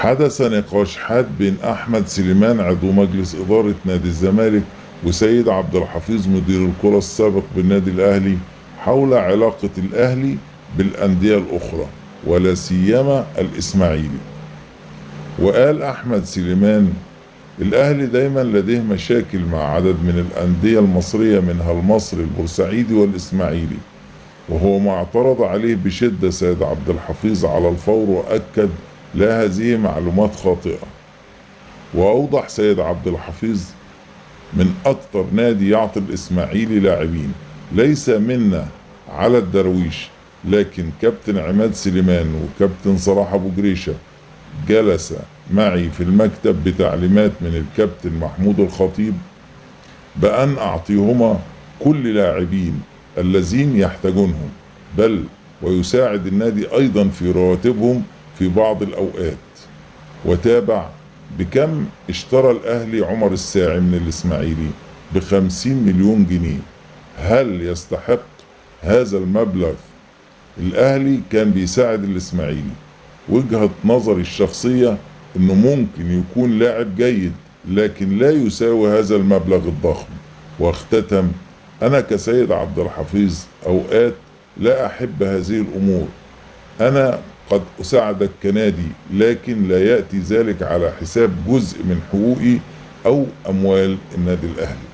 حدث نقاش حاد بين أحمد سليمان عضو مجلس إدارة نادي الزمالك وسيد عبد الحفيظ مدير الكرة السابق بالنادي الأهلي حول علاقة الأهلي بالأندية الأخرى ولا سيما الإسماعيلي. وقال أحمد سليمان: الأهلي دايما لديه مشاكل مع عدد من الأندية المصرية منها المصري البورسعيدي والإسماعيلي، وهو ما اعترض عليه بشدة سيد عبد الحفيظ على الفور وأكد: لا، هذه معلومات خاطئة. وأوضح سيد عبد الحفيظ: من أكتر نادي يعطي الإسماعيلي لاعبين، ليس منا على الدرويش، لكن كابتن عماد سليمان وكابتن صلاح أبو جريشة جلس معي في المكتب بتعليمات من الكابتن محمود الخطيب بأن أعطيهما كل لاعبين الذين يحتاجونهم، بل ويساعد النادي أيضا في رواتبهم في بعض الأوقات. وتابع: بكم اشترى الأهلي عمر الساعي من الإسماعيلي؟ ب50 مليون جنيه. هل يستحق هذا المبلغ؟ الأهلي كان بيساعد الإسماعيلي. وجهة نظري الشخصية إنه ممكن يكون لاعب جيد، لكن لا يساوي هذا المبلغ الضخم. واختتم: أنا كسيد عبد الحفيظ أوقات لا أحب هذه الأمور. أنا قد أساعدك كنادي، لكن لا يأتي ذلك على حساب جزء من حقوقي أو أموال النادي الأهلي.